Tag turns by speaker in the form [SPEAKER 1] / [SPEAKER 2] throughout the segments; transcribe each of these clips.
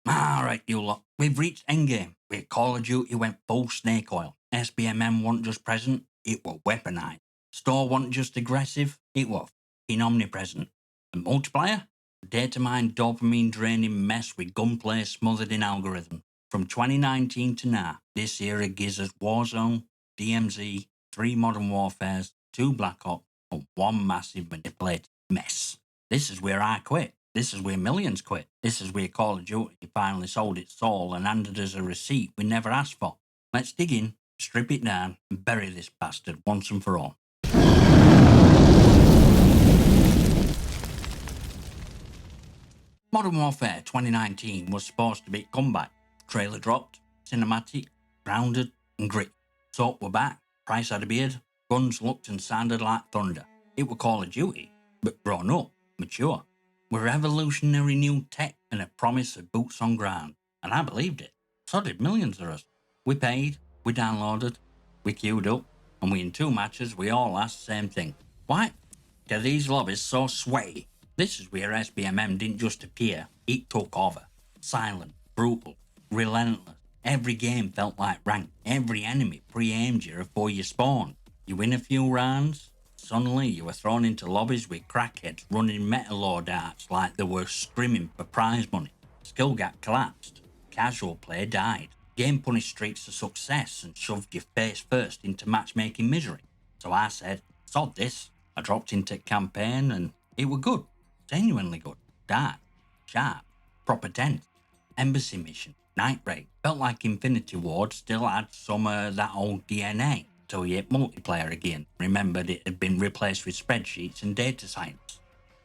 [SPEAKER 1] Alright, you lot. We've reached endgame. Where Call of Duty went full snake oil. SBMM wasn't just present, it was weaponized. Store wasn't just aggressive, it was f***ing omnipresent. And multiplayer? Data mined, dopamine draining mess with gunplay smothered in algorithm. From 2019 to now, this era gives us Warzone, DMZ, 3 Modern Warfares, 2 Black Ops, and 1 massive manipulated mess. This is where I quit. This is where millions quit. This is where Call of Duty finally sold its soul and handed us a receipt we never asked for. Let's dig in, strip it down, and bury this bastard once and for all. Modern Warfare 2019 was supposed to be a comeback. Trailer dropped, cinematic, grounded, and gritty. So we're back. Price had a beard. Guns looked and sounded like thunder. It were Call of Duty, but grown up, mature. With revolutionary new tech and a promise of boots on ground. And I believed it. So did millions of us. We paid, we downloaded, we queued up, and in 2 matches we all asked the same thing. Why are these lobbies so sweaty? This is where SBMM didn't just appear, it took over. Silent, brutal, relentless. Every game felt like rank. Every enemy pre-aimed you before you spawned. You win a few rounds, suddenly you were thrown into lobbies with crackheads running metal loadouts like they were screaming for prize money. Skill gap collapsed. Casual play died. Game punished streaks of success and shoved you face first into matchmaking misery. So I said, sod this. I dropped into campaign and it were good. Genuinely good. Dark. Sharp. Proper tense. Embassy mission. Night raid. Felt like Infinity Ward still had some of that old DNA. Till you hit multiplayer again. Remembered it had been replaced with spreadsheets and data science.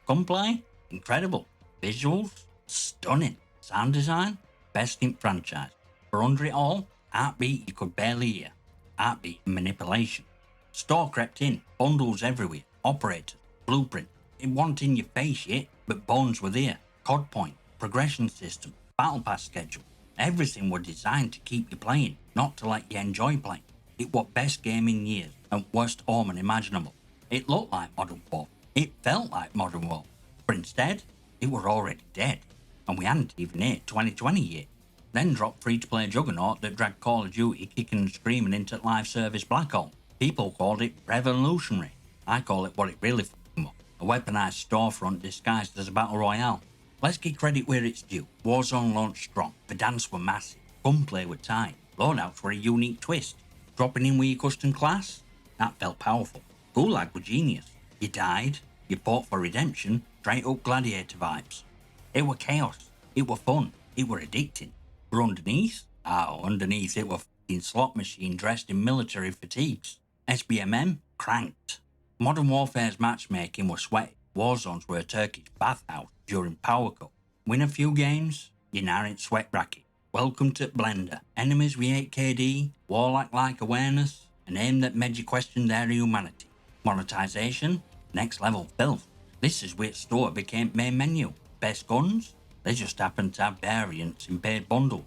[SPEAKER 1] Gunplay? Incredible. Visuals? Stunning. Sound design? Best in franchise. For under it all, heartbeat you could barely hear. Heartbeat and manipulation. Store crept in. Bundles everywhere. Operators. Blueprint. It wasn't in your face yet, but bones were there. COD point. Progression system. Battle pass schedule. Everything was designed to keep you playing, not to let you enjoy playing. It was best game in years and worst omen imaginable. It looked like Modern Warfare. It felt like Modern Warfare. But instead, it were already dead. And we hadn't even hit 2020 yet. Then dropped free-to-play juggernaut that dragged Call of Duty kicking and screaming into live service black hole. People called it revolutionary. I call it what it really was. A weaponized storefront disguised as a battle royale. Let's give credit where it's due. Warzone launched strong. The dance were massive. Gunplay were tight. Loadouts were a unique twist. Dropping in with your custom class? That felt powerful. Gulag were genius. You died, you fought for redemption, straight up gladiator vibes. It were chaos, it were fun, it were addicting. But underneath? Underneath it were f***ing slot machine dressed in military fatigues. SBMM? Cranked. Modern Warfare's matchmaking was sweaty. Warzones were a Turkish bathhouse during Power Cup. Win a few games, you're now in sweat bracket. Welcome to Blender. Enemies with 8 KD, warlock-like awareness, an aim that made you question their humanity. Monetization, next level filth. This is where store became main menu. Best guns? They just happen to have variants in paid bundle.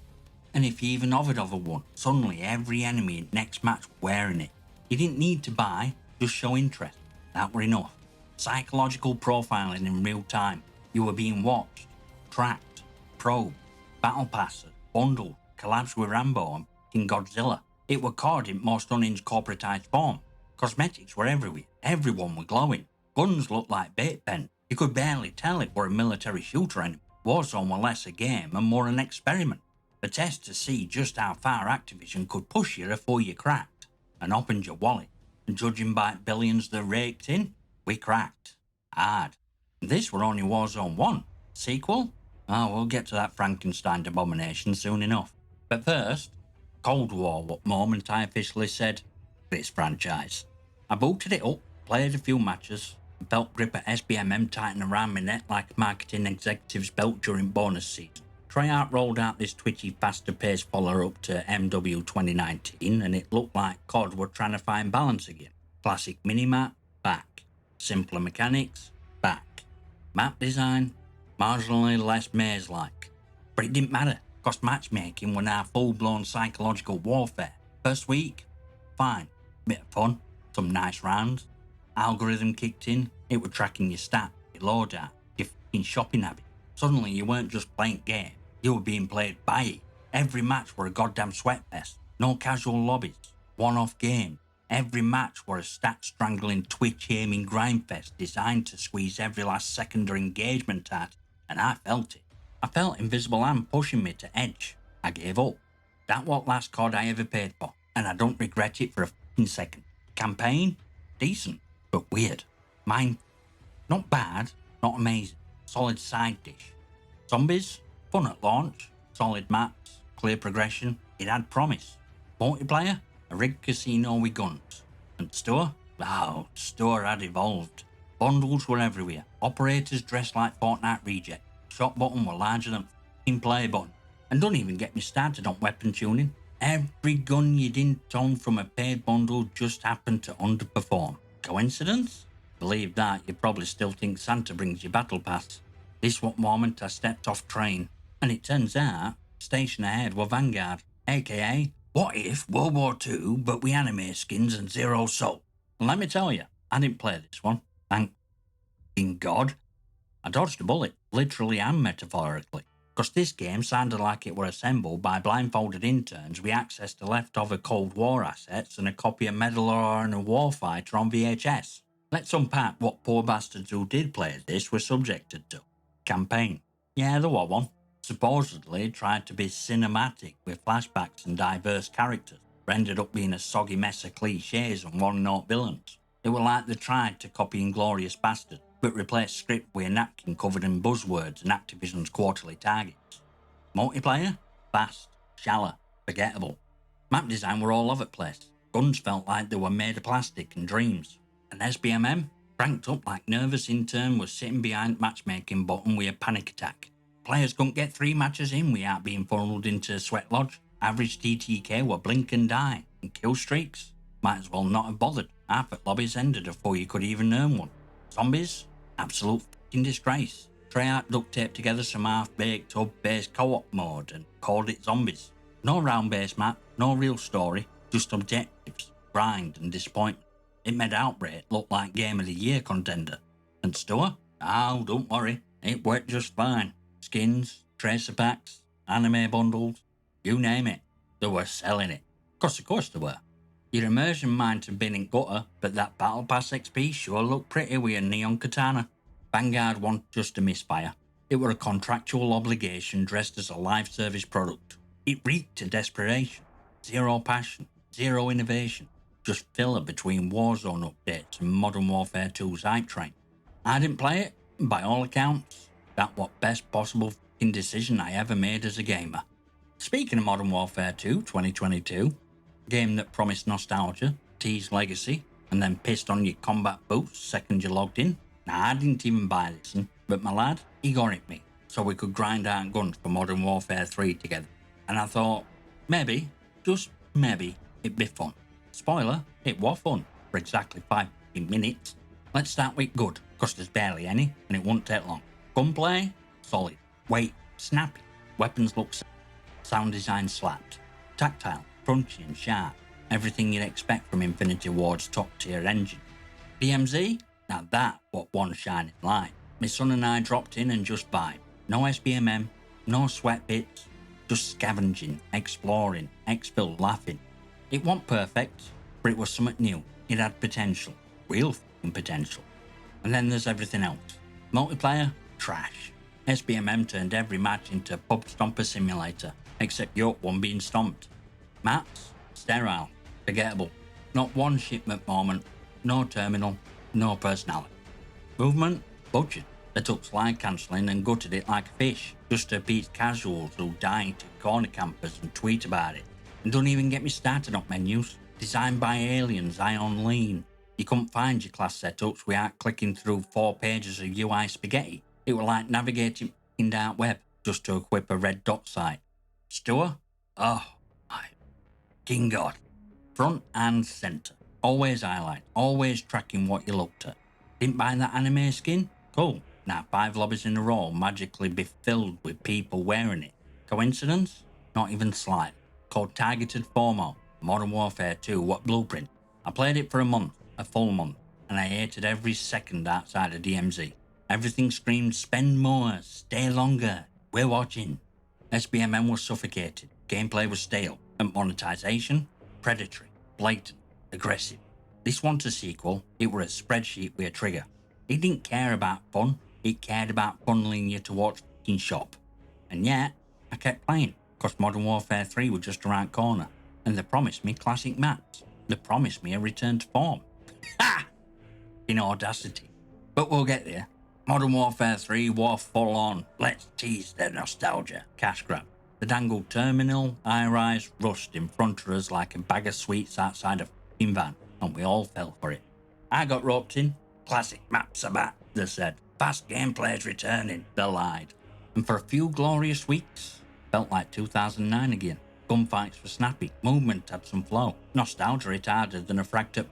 [SPEAKER 1] And if you even hovered over one, suddenly every enemy in next match was wearing it. You didn't need to buy, just show interest. That were enough. Psychological profiling in real time. You were being watched, tracked, probed, battle passes, bundled, collabs with Rambo and King Godzilla. It were COD in most unhinged corporatized form. Cosmetics were everywhere. Everyone were glowing. Guns looked like bait pen. You could barely tell it were a military shooter anymore. Warzone were less a game and more an experiment. A test to see just how far Activision could push you before you cracked and opened your wallet. And judging by billions that raked in, we cracked. Hard. This were only Warzone 1. Sequel? We'll get to that Frankenstein abomination soon enough. But first, Cold War, what moment I officially said, this franchise. I booted it up, played a few matches, and felt grip at SBMM tighten around my neck like a marketing executive's belt during bonus season. Treyarch rolled out this twitchy, faster-paced follow-up to MW 2019, and it looked like COD were trying to find balance again. Classic minimap, back. Simpler mechanics, back. Map design, marginally less maze-like. But it didn't matter, cause matchmaking were now full-blown psychological warfare. First week, fine. Bit of fun, some nice rounds. Algorithm kicked in, it were tracking your stat, your loadout, your f***ing shopping habit. Suddenly you weren't just playing game, You were being played by it. Every match were a goddamn sweatfest. No casual lobbies. One-off game. Every match were a stat-strangling, twitch-aiming grindfest designed to squeeze every last second of engagement at, and I felt it. I felt invisible hand pushing me to edge. I gave up. That what last COD I ever paid for, and I don't regret it for a fucking second. Campaign? Decent, but weird. Mine? Not bad, not amazing. Solid side dish. Zombies? Fun at launch. Solid maps. Clear progression. It had promise. Multiplayer? A rigged casino with guns. And store? Oh, store had evolved. Bundles were everywhere. Operators dressed like Fortnite reject. Shot button were larger than f***ing play button. And don't even get me started on weapon tuning. Every gun you didn't own from a paid bundle just happened to underperform. Coincidence? Believe that, you probably still think Santa brings you battle pass. This what moment I stepped off train, and it turns out station ahead were Vanguard, aka what if World War II but with anime skins and zero soul. And let me tell you, I didn't play this one, thank God. I dodged a bullet, literally and metaphorically, because this game sounded like it were assembled by blindfolded interns with access to leftover Cold War assets and a copy of Medal of Honor and Warfighter on VHS. Let's unpack what poor bastards who did play this were subjected to. Campaign. Yeah, there was one. Supposedly tried to be cinematic with flashbacks and diverse characters, but ended up being a soggy mess of cliches and one-note villains. It were like they tried to copy Inglourious Basterds, but replaced script with a napkin covered in buzzwords and Activision's quarterly targets. Multiplayer? Fast, shallow, forgettable. Map design were all over the place. Guns felt like they were made of plastic and dreams. And SBMM? Cranked up like nervous intern was sitting behind matchmaking button with a panic attack. Players couldn't get 3 matches in without being funneled into a sweat lodge. Average TTK were blink and die. And kill streaks? Might as well not have bothered. Half the lobbies ended before you could even earn one. Zombies? Absolute f***ing disgrace. Treyarch duct taped together some half-baked hub-based co-op mode and called it Zombies. No round-based map, no real story, just objectives, grind and disappointment. It made Outbreak look like Game of the Year contender. And store? Oh, don't worry, it worked just fine. Skins, tracer packs, anime bundles, you name it, they were selling it. Of course they were. Your immersion might have been in gutter, but that Battle Pass XP sure looked pretty with a neon katana. Vanguard wasn't just a misfire. It were a contractual obligation dressed as a live service product. It reeked of desperation. Zero passion, zero innovation. Just filler between Warzone updates and Modern Warfare 2's hype train. I didn't play it, and by all accounts, that was best possible f***ing decision I ever made as a gamer. Speaking of Modern Warfare 2 2022, game that promised nostalgia, teased legacy, and then pissed on your combat boots second you logged in. Now, I didn't even buy this one, but my lad, he got it me, so we could grind out guns for Modern Warfare 3 together. And I thought, maybe, just maybe, it'd be fun. Spoiler, it was fun, for exactly 5 minutes. Let's start with good, because there's barely any, and it won't take long. Gunplay? Solid. Weight? Snappy. Weapons look sound design slapped. Tactile, crunchy and sharp. Everything you'd expect from Infinity Ward's top tier engine. DMZ? Now that what one shining light. My son and I dropped in and just vibed. No SBMM, no sweat bits, just scavenging, exploring, exfil laughing. It wasn't perfect, but it was something new. It had potential. Real f***ing potential. And then there's everything else. Multiplayer? Trash. SBMM turned every match into pub stomper simulator, except your one being stomped. Maps? Sterile. Forgettable. Not one shipment moment. No terminal. No personality. Movement? Budget. They took slide cancelling and gutted it like a fish, just to appease casuals who die to corner campers and tweet about it. And don't even get me started on menus. Designed by aliens, Ion Lean. You couldn't find your class setups without clicking through 4 pages of UI spaghetti. It was like navigating in dark web just to equip a red dot site. Store? Oh my king god. Front and centre. Always highlight, always tracking what you looked at. Didn't buy that anime skin? Cool. Now 5 lobbies in a row magically be filled with people wearing it. Coincidence? Not even slight. Called Targeted FOMO. Modern Warfare 2, what blueprint? I played it for a full month, and I hated every second outside of DMZ. Everything screamed spend more, stay longer, we're watching. SBMM was suffocated, gameplay was stale, and monetization, predatory, blatant, aggressive. This wasn't a sequel, it were a spreadsheet with a trigger. It didn't care about fun, it cared about funneling you towards fucking shop. And yet, I kept playing, cause Modern Warfare 3 was just around the corner, and they promised me classic maps. They promised me a return to form. Ha! In audacity. But we'll get there. Modern Warfare 3 war full on. Let's tease the nostalgia. Cash grab. The dangled terminal, high-rise, rust in front of us like a bag of sweets outside a f***ing van, and we all fell for it. I got roped in. Classic maps are back, they said. Fast gameplay's returning, they lied. And for a few glorious weeks, felt like 2009 again. Gunfights were snappy, movement had some flow, nostalgia hit harder than a fracked up.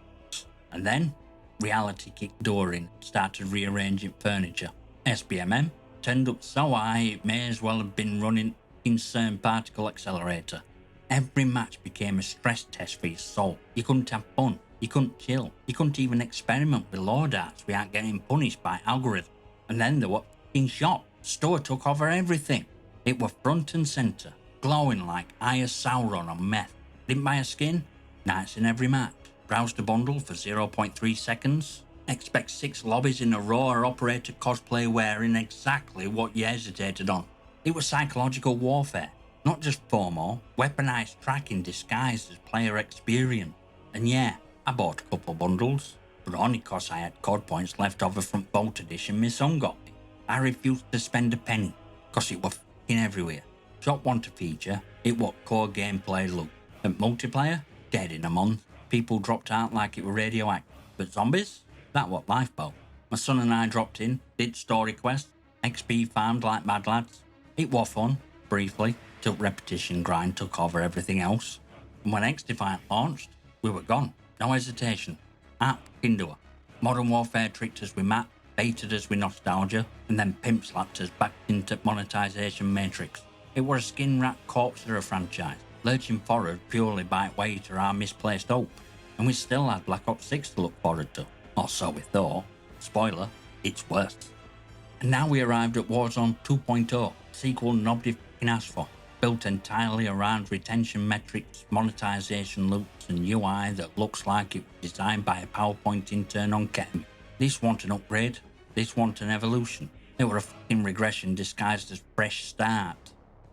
[SPEAKER 1] And then, reality kicked door in, started rearranging furniture. SBMM turned up so high it may as well have been running in CERN particle accelerator. Every match became a stress test for your soul. You couldn't have fun, you couldn't chill, you couldn't even experiment with loadouts without getting punished by algorithm. And then there were f***ing shop. Store took over everything. It were front and centre, glowing like Eye of Sauron on meth. Didn't buy a skin? Nights in every match. Browse the bundle for 0.3 seconds. Expect 6 lobbies in a row or operator cosplay wearing exactly what you hesitated on. It was psychological warfare, not just FOMO, weaponized tracking disguised as player experience. And yeah, I bought a couple bundles, but only cause I had COD points left over from Vault Edition my son got me. I refused to spend a penny, cause it was f***ing everywhere. Shop want a feature, it what core gameplay look. And multiplayer? Dead in a month. People dropped out like it were radioactive. But zombies? That what lifeboat. My son and I dropped in, did story quests, XP farmed like mad lads. It was fun, briefly, till repetition grind took over everything else. And when X-Defiant launched, we were gone. No hesitation. App into her. Modern Warfare tricked us with map, baited us with nostalgia, and then pimp slapped us back into monetization matrix. It was a skin-wrapped corpse of a franchise, lurching forward purely by way to our misplaced hope. And we still had Black Ops 6 to look forward to. Or so we thought. Spoiler, it's worse. And now we arrived at Warzone 2.0, sequel nobody f***ing asked for. Built entirely around retention metrics, monetization loops, and UI that looks like it was designed by a PowerPoint intern on ketamine. This wasn't an upgrade, this wasn't an evolution. It were a f***ing regression disguised as fresh start.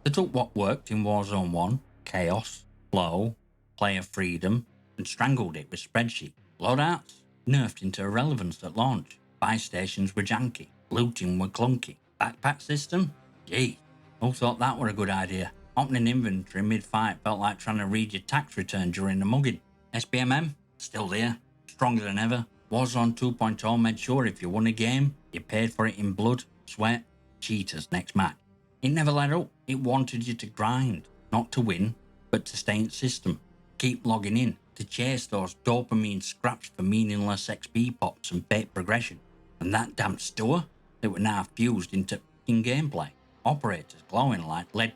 [SPEAKER 1] They took what worked in Warzone 1, chaos, flow, player freedom, and strangled it with spreadsheet. Loadouts? Nerfed into irrelevance at launch. Buy stations were janky, looting were clunky. Backpack system? Gee, who thought that were a good idea? Opening inventory mid-fight felt like trying to read your tax return during the mugging. SBMM? Still there, stronger than ever. Warzone 2.0 made sure if you won a game, you paid for it in blood, sweat, cheaters next match. It never let up, it wanted you to grind, not to win, but to stay in system. Keep logging in, to chase those dopamine scraps for meaningless XP pops and fake progression. And that damn store, they were now fused into f***ing gameplay. Operators glowing like lead.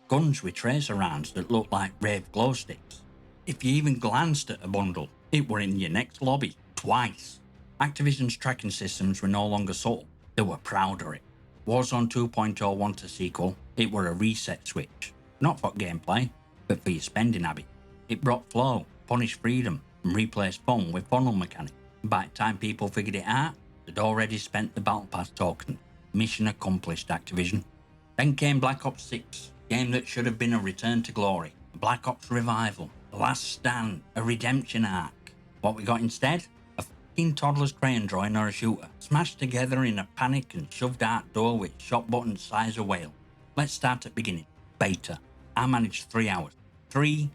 [SPEAKER 1] Guns with tracer rounds that looked like rave glow sticks. If you even glanced at a bundle, it were in your next lobby, twice. Activision's tracking systems were no longer subtle, they were proud of it. Warzone 2.0 wanted a sequel, it were a reset switch. Not for gameplay, but for your spending habit. It brought flow, punished freedom, and replaced fun with funnel mechanics. By the time people figured it out, they'd already spent the Battle Pass token. Mission accomplished, Activision. Then came Black Ops 6, game that should have been a return to glory. A Black Ops revival, the last stand, a redemption arc. What we got instead? A f***ing toddler's crayon drawing or a shooter, smashed together in a panic and shoved out door with shot buttons size of whale. Let's start at beginning. Beta. I managed 3 hours. 3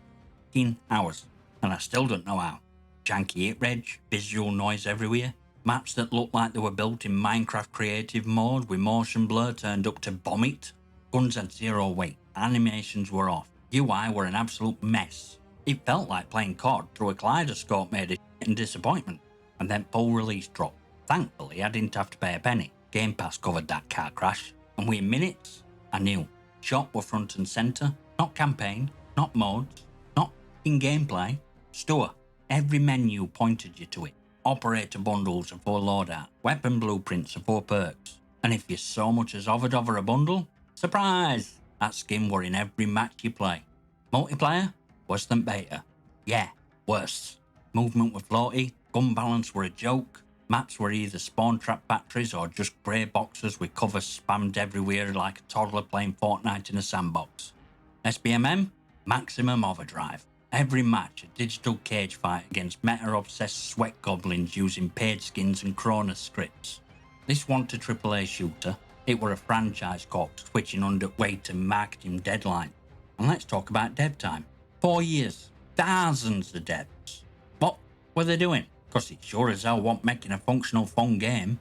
[SPEAKER 1] f***ing hours. And I still don't know how. Janky hit reg, visual noise everywhere. Maps that looked like they were built in Minecraft creative mode with motion blur turned up to vomit. Guns had zero weight, animations were off, UI were an absolute mess. It felt like playing COD through a kaleidoscope made of shit and disappointment. And then full release dropped. Thankfully I didn't have to pay a penny. Game Pass covered that car crash. And within minutes, I knew. Shop were front and centre, not campaign, not modes, not in gameplay. Store. Every menu pointed you to it. Operator bundles are for loadout, weapon blueprints are for perks. And if you so much as hovered over a bundle, surprise! That skin were in every match you play. Multiplayer? Worse than beta. Yeah, worse. Movement were floaty, gun balance were a joke, maps were either spawn trap batteries or just grey boxes with covers spammed everywhere like a toddler playing Fortnite in a sandbox. SBMM? Maximum overdrive. Every match a digital cage fight against meta-obsessed sweat goblins using paid skins and Cronus scripts. This wasn't a AAA shooter, it were a franchise caught switching under weight and marketing deadline. And let's talk about dev time. 4 years, thousands of devs. What were they doing? Because it sure as hell wasn't making a functional fun game.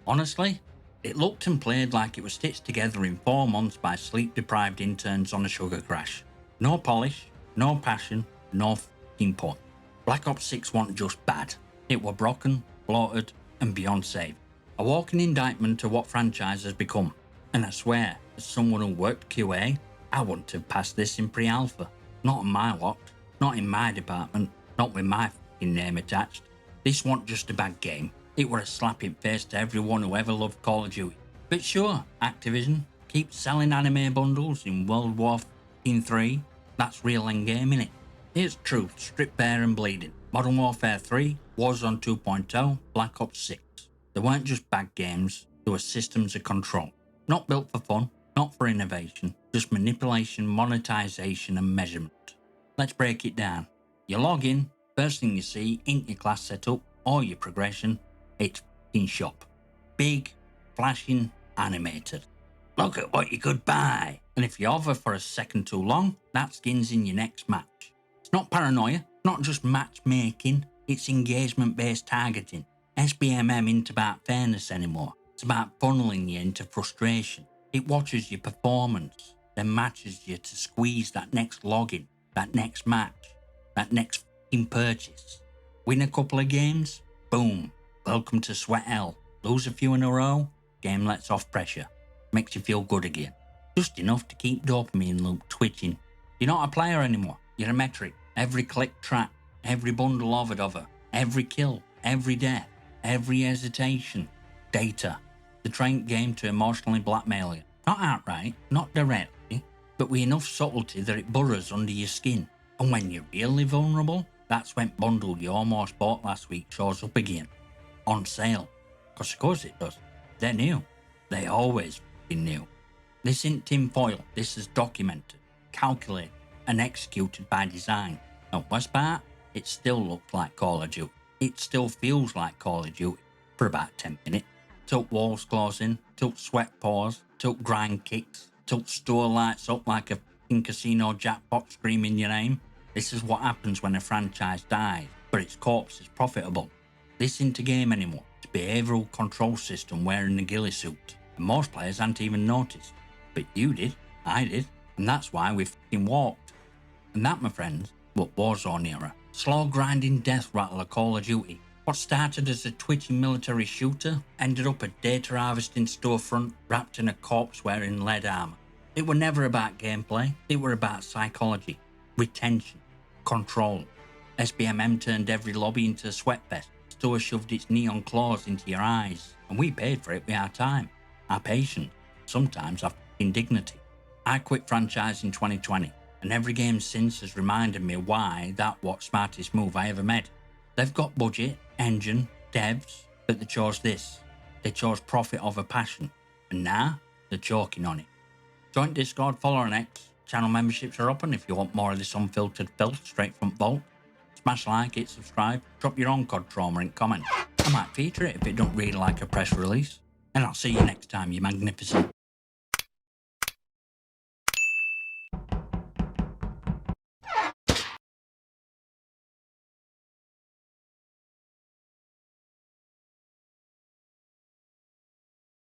[SPEAKER 1] Honestly, it looked and played like it was stitched together in 4 months by sleep-deprived interns on a sugar crash. No polish, no passion, no f***ing point. Black Ops 6 wasn't just bad. It were broken, bloated, and beyond save. A walking indictment of what franchise has become. And I swear, as someone who worked QA, I wouldn't have passed this in pre-alpha. Not on my watch, not in my department, not with my f***ing name attached. This wasn't just a bad game. It were a slap in face to everyone who ever loved Call of Duty. But sure, Activision, keep selling anime bundles in World War III. That's real endgame, innit? Here's truth, stripped bare and bleeding. Modern Warfare 3, Warzone 2.0, Black Ops 6. They weren't just bad games, they were systems of control. Not built for fun, not for innovation, just manipulation, monetization and measurement. Let's break it down. You log in, first thing you see ain't your class setup or your progression, it's f***ing shop. Big, flashing, animated. Look at what you could buy. And if you hover for a second too long, that skin's in your next match. It's not paranoia, not just matchmaking, it's engagement-based targeting. SBMM ain't about fairness anymore. It's about funneling you into frustration. It watches your performance, then matches you to squeeze that next login, that next match, that next f***ing purchase. Win a couple of games? Boom. Welcome to Sweat Hell. Lose a few in a row? Game lets off pressure. Makes you feel good again. Just enough to keep dopamine loop twitching. You're not a player anymore. You're a metric. Every click track, every bundle hover, every kill, every death, every hesitation. Data. The trained game to emotionally blackmail you. Not outright, not directly, but with enough subtlety that it burrows under your skin. And when you're really vulnerable, that's when bundle you almost bought last week shows up again. On sale. Because of course it does. They're new. They always f***ing new. This isn't tinfoil. This is documented, calculated, and executed by design. And worst part, it still looks like Call of Duty. It still feels like Call of Duty for about 10 minutes. Tilt walls closing, tilt sweat pause, tilt grind kicks, tilt store lights up like a f***ing casino jackpot screaming your name. This is what happens when a franchise dies, but its corpse is profitable. This isn't a game anymore. It's a behavioural control system wearing a ghillie suit. And most players hadn't even noticed. But you did, I did, and that's why we f***ing walked. And that, my friends, was Warzone era. Slow grinding death rattle of Call of Duty. What started as a twitching military shooter ended up a data harvesting storefront wrapped in a corpse wearing lead armour. It were never about gameplay, it were about psychology, retention, control. SBMM turned every lobby into a sweat fest. Store shoved its neon claws into your eyes, and we paid for it with our time, our patience, sometimes our dignity. I quit franchise in 2020, and every game since has reminded me why that was smartest move I ever made. They've got budget, engine, devs, but they chose this. They chose profit over passion, and now they're choking on it. Join Discord, follow on X, channel memberships are open if you want more of this unfiltered filth straight from Vault. Smash like, hit subscribe, drop your own COD trauma in comment. I might feature it if it don't read like a press release. And I'll see you next time, you magnificent.